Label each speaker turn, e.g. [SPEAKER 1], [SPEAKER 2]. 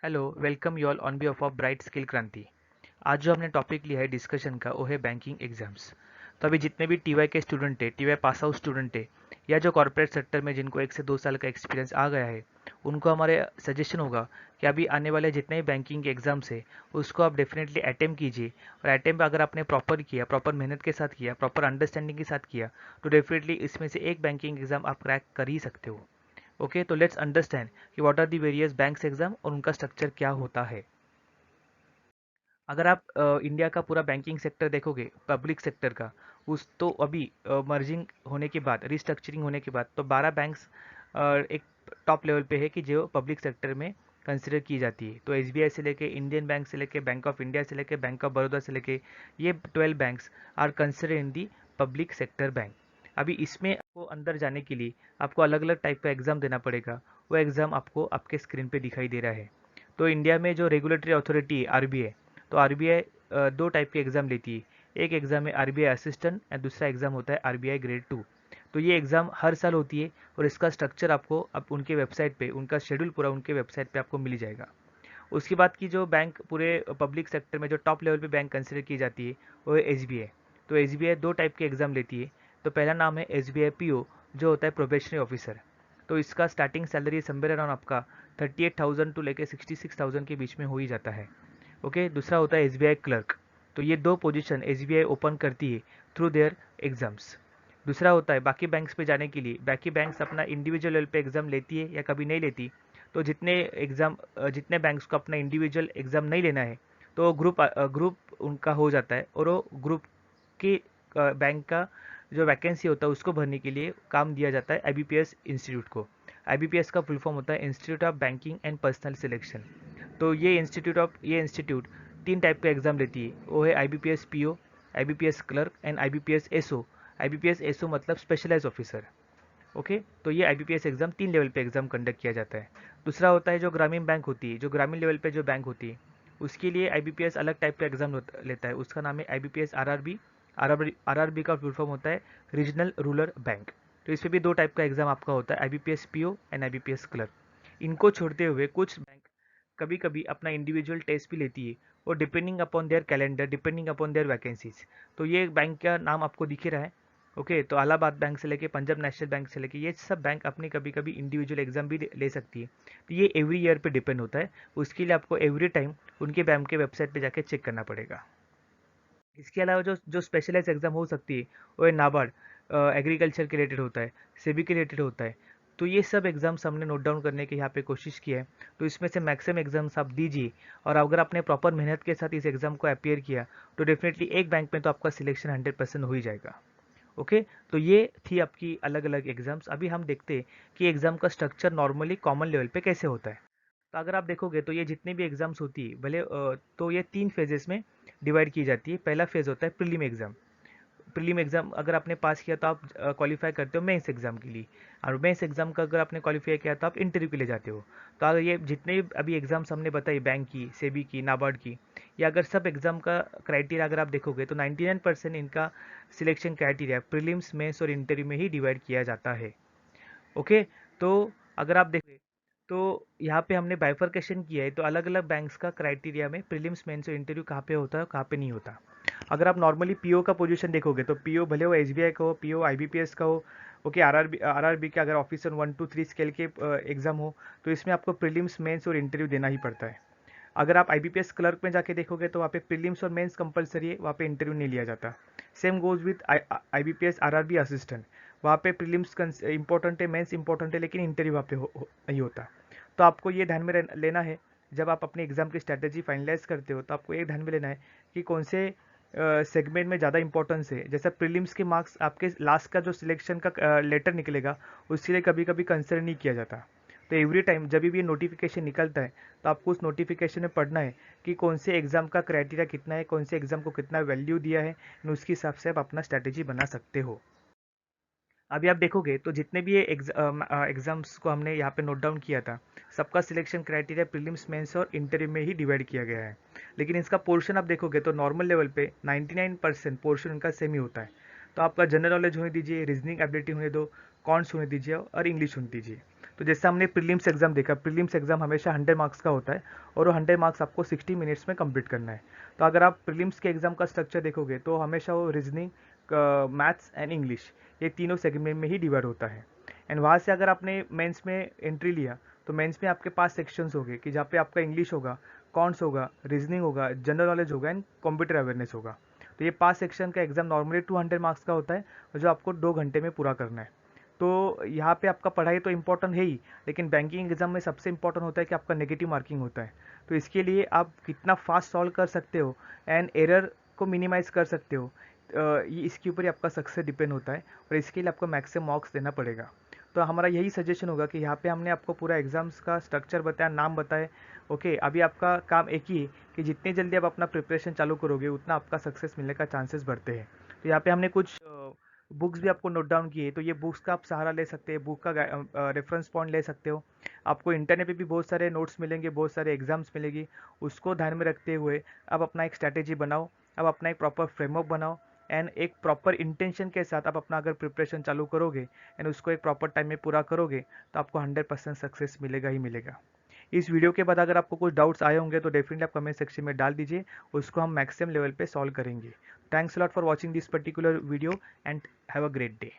[SPEAKER 1] Hello, welcome you all on behalf of bright skill क्रांति। आज जो हमने टॉपिक लिया है डिस्कशन का वो है बैंकिंग एग्जाम्स। तो अभी जितने भी टीवाई के स्टूडेंट है, टीवाई पास आउट स्टूडेंट है या जो कॉर्पोरेट सेक्टर में जिनको 1 से 2 साल का एक्सपीरियंस आ गया है, उनको हमारे सजेशन होगा कि अभी आने वाले जितने भी बैंकिंग एग्जाम्स है उसको आप डेफिनेटली अटेम्प्ट कीजिए। और अटेम्प्ट अगर आपने प्रॉपर किया, प्रॉपर मेहनत के साथ किया, प्रॉपर अंडरस्टैंडिंग के साथ किया, तो डेफिनेटली इसमें से एक बैंकिंग एग्जाम आप क्रैक कर ही सकते हो। ओके, तो लेट्स अंडरस्टैंड कि what are the various banks exam और उनका स्ट्रक्चर क्या होता है। अगर आप इंडिया का पूरा बैंकिंग सेक्टर देखोगे, पब्लिक सेक्टर का, उस तो अभी मर्जिंग होने के बाद, रिस्ट्रक्चरिंग होने के बाद, तो 12 बैंक्स एक टॉप लेवल पे है कि जो पब्लिक सेक्टर में कंसिडर की जाती है। तो एसबीआई से लेके, इंडियन बैंक से लेके, बैंक ऑफ इंडिया से लेके, बैंक ऑफ बड़ौदा से लेके, ये 12 banks are consider in the public sector bank. अभी इसमें आपको अंदर जाने के लिए आपको अलग अलग टाइप का एग्जाम देना पड़ेगा। वो एग्जाम आपको आपके स्क्रीन पे दिखाई दे रहा है। तो इंडिया में जो रेगुलेटरी अथॉरिटी है आरबीआई, तो आरबीआई दो टाइप के एग्ज़ाम लेती है। एक एग्ज़ाम है आरबीआई असिस्टेंट और दूसरा एग्ज़ाम होता है आरबीआई ग्रेड 2। तो ये एग्ज़ाम हर साल होती है और इसका स्ट्रक्चर आपको अब उनके वेबसाइट पे, उनका शेड्यूल पूरा उनके वेबसाइट पे आपको मिल जाएगा। उसके बाद की जो बैंक पूरे पब्लिक सेक्टर में जो टॉप लेवल पे बैंक कंसिडर की जाती है वो है एसबीआई। तो एसबीआई दो टाइप के एग्ज़ाम लेती है। तो पहला नाम है एसबीआई पीओ, जो होता है प्रोबेशनरी ऑफिसर। तो इसका स्टार्टिंग सैलरी समवेयर अराउंड आपका 38,000 टू लेके 66,000 के बीच में हो ही जाता है। ओके, दूसरा होता है एसबीआई क्लर्क। तो ये दो पोजीशन एसबीआई ओपन करती है थ्रू देयर एग्जाम्स। दूसरा होता है बाकी बैंक्स पे जाने के लिए, बाकी बैंक्स अपना इंडिविजुअल लेवल पे एग्जाम लेती है या कभी नहीं लेती। तो जितने बैंक्स को अपना इंडिविजुअल एग्जाम नहीं लेना है, तो ग्रुप उनका हो जाता है और वो ग्रुप की बैंक का जो वैकेंसी होता है उसको भरने के लिए काम दिया जाता है आईबीपीएस इंस्टीट्यूट को। आईबीपीएस का फुल फॉर्म होता है institute of banking and personal selection. तो ये इंस्टीट्यूट तीन टाइप का एग्जाम लेती है। वो है IBPS PO, IBPS clerk and IBPS SO. IBPS SO मतलब स्पेशलाइज ऑफिसर। ओके, तो ये आईबीपीएस एग्जाम तीन लेवल पे एग्जाम कंडक्ट किया जाता है। दूसरा होता है जो ग्रामीण बैंक होती है, जो ग्रामीण लेवल पे जो बैंक होती है, उसके लिए आईबीपीएस अलग टाइप का एग्जाम लेता है। उसका नाम है आईबीपीएस आरआरबी। आरआरबी का फुल फॉर्म होता है रीजनल रूरल बैंक। तो इसमें भी दो टाइप का एग्जाम आपका होता है, IBPS PO and IBPS clerk. इनको छोड़ते हुए कुछ बैंक कभी कभी अपना इंडिविजुअल टेस्ट भी लेती है, और depending upon their calendar, depending upon their vacancies. तो ये बैंक का नाम आपको दिख ही रहा है। ओके, तो इलाहाबाद बैंक से लेके पंजाब नेशनल बैंक से लेके ये सब बैंक अपनी कभी कभी इंडिविजुअल एग्जाम भी ले सकती है। तो ये एवरी ईयर पे डिपेंड होता है। उसके लिए आपको एवरी टाइम उनके बैंक के वेबसाइट पे जाके चेक करना पड़ेगा। इसके अलावा जो जो स्पेशलाइज एग्जाम हो सकती है वो है नाबार्ड, एग्रीकल्चर के रिलेटेड होता है, सेबी के रिलेटेड होता है। तो ये सब एग्जाम्स हमने नोट डाउन करने की यहाँ पे कोशिश की है। तो इसमें से मैक्सिमम एग्जाम्स आप दीजिए, और अगर आपने प्रॉपर मेहनत के साथ इस एग्जाम को अपियर किया तो डेफिनेटली एक बैंक में तो आपका सिलेक्शन 100% हो ही जाएगा। ओके, तो ये थी आपकी अलग अलग एग्जाम्स। अभी हम देखते हैं कि एग्जाम का स्ट्रक्चर नॉर्मली कॉमन लेवल पे कैसे होता है। तो अगर आप देखोगे तो ये जितने भी एग्जाम्स होती है भले तो ये तीन फेजेस में डिवाइड की जाती है। पहला फेज होता है प्रीलिम एग्जाम। प्रीलिम एग्जाम अगर आपने पास किया तो आप क्वालिफाई करते हो मेंस एग्जाम के लिए, और मेंस एग्जाम का अगर आपने क्वालिफाई किया तो आप इंटरव्यू के लिए जाते हो। तो अगर ये जितने भी अभी एग्जाम्स हमने बताई, बैंक की, सेबी की, नाबार्ड की, या अगर सब एग्जाम का क्राइटेरिया अगर आप देखोगे तो 99% इनका सिलेक्शन क्राइटेरिया प्रीलिम्स, मेंस और इंटरव्यू में ही डिवाइड किया जाता है। ओके, तो अगर आप देखें तो यहाँ पे हमने बाइफर्केशन किया है। तो अलग अलग बैंक्स का क्राइटेरिया में प्रीलिम्स, मेंस और इंटरव्यू कहाँ पे होता है, कहाँ पे नहीं होता। अगर आप नॉर्मली पीओ का पोजीशन देखोगे तो पीओ भले वो एसबीआई का हो, पीओ आईबीपीएस का हो, ओके, आरआरबी के अगर ऑफिसर 1 2 3 स्केल के एग्जाम हो, तो इसमें आपको प्रीलिम्स, मेंस और इंटरव्यू देना ही पड़ता है। अगर आप आईबीपीएस क्लर्क में जाके देखोगे तो वहाँ पे प्रीलिम्स और मेंस कंपलसरी है, वहाँ पे इंटरव्यू नहीं लिया जाता। Same goes with IBPS RRB assistant. वहाँ पे प्रीलिम्स इंपॉर्टेंट है, मेंस इंपॉर्टेंट है, लेकिन इंटरव्यू वहाँ पे नहीं होता। तो आपको ये ध्यान में लेना है, जब आप अपने एग्जाम की स्ट्रैटेजी फाइनलाइज करते हो तो आपको ये ध्यान में लेना है कि कौन से सेगमेंट में ज़्यादा इंपॉर्टेंस है। जैसे प्रीलिम्स के मार्क्स आपके लास्ट का जो सिलेक्शन का लेटर निकलेगा उसके लिए कभी कभी कंसिडर नहीं किया जाता। तो एवरी टाइम जब भी ये नोटिफिकेशन निकलता है तो आपको उस नोटिफिकेशन में पढ़ना है कि कौन से एग्जाम का क्राइटेरिया कितना है, कौन से एग्जाम को कितना वैल्यू दिया है, और उसके हिसाब से आप अपना स्ट्रैटेजी बना सकते हो। अभी आप देखोगे तो जितने भी ये एग्जाम्स को हमने यहाँ पे नोट डाउन किया था, सबका सिलेक्शन क्राइटेरिया प्रीलिम्स, मेंस और इंटरव्यू में ही डिवाइड किया गया है। लेकिन इसका पोर्शन आप देखोगे तो नॉर्मल लेवल पे 99% पोर्शन उनका सेम ही होता है। तो आपका जनरल नॉलेज होने दीजिए, रीजनिंग एबिलिटी होने दो, कॉन्ट्स होने दीजिए और इंग्लिश होने दीजिए। तो जैसे हमने प्रीलिम्स एग्जाम देखा, प्रीलिम्स एग्जाम हमेशा 100 मार्क्स का होता है और वो 100 मार्क्स आपको 60 मिनट्स में कंप्लीट करना है। तो अगर आप प्रीलिम्स के एग्जाम का स्ट्रक्चर देखोगे तो हमेशा वो रीजनिंग, मैथ्स एंड इंग्लिश, ये तीनों सेगमेंट में ही डिवाइड होता है। एंड वहाँ से अगर आपने मेंस में एंट्री लिया तो मेंस में आपके 5 सेक्शंस होंगे कि जहाँ पे आपका इंग्लिश होगा, कॉन्ट्स होगा, रीजनिंग होगा, जनरल नॉलेज होगा एंड कंप्यूटर अवेयरनेस होगा। तो ये 5 सेक्शन का एग्जाम नॉर्मली 200 मार्क्स का होता है और जो आपको 2 घंटे में पूरा करना है। तो यहाँ पे आपका पढ़ाई तो इम्पोर्टेंट है ही, लेकिन बैंकिंग एग्जाम में सबसे इम्पोर्टेंट होता है कि आपका नेगेटिव मार्किंग होता है। तो इसके लिए आप कितना फास्ट सॉल्व कर सकते हो एंड एरर को मिनिमाइज कर सकते हो, ये इसके ऊपर ही आपका सक्सेस डिपेंड होता है और इसके लिए आपको मैक्सिमम मार्क्स देना पड़ेगा। तो हमारा यही सजेशन होगा कि यहाँ पे हमने आपको पूरा एग्जाम्स का स्ट्रक्चर बताया, नाम बताए। ओके, अभी आपका काम एक ही है कि जितनी जल्दी आप अपना प्रिपरेशन चालू करोगे उतना आपका सक्सेस मिलने का चांसेस बढ़ते हैं। तो यहाँ पे हमने कुछ बुक्स भी आपको नोट डाउन किए, तो ये बुक्स का आप सहारा ले सकते हैं, बुक का रेफरेंस पॉइंट ले सकते हो। आपको इंटरनेट पे भी बहुत सारे नोट्स मिलेंगे, बहुत सारे एग्जाम्स मिलेगी, उसको ध्यान में रखते हुए आप अपना एक स्ट्रैटेजी बनाओ, आप अपना एक प्रॉपर फ्रेमवर्क बनाओ एंड एक प्रॉपर इंटेंशन के साथ आप अपना अगर प्रिपरेशन चालू करोगे एंड उसको एक प्रॉपर टाइम में पूरा करोगे तो आपको 100% सक्सेस मिलेगा ही मिलेगा। इस वीडियो के बाद अगर आपको कुछ डाउट्स आए होंगे तो डेफिनेटली आप कमेंट सेक्शन में डाल दीजिए, उसको हम मैक्सिमम लेवल पे सॉल्व करेंगे। Thanks a lot for watching this particular video and have a great day.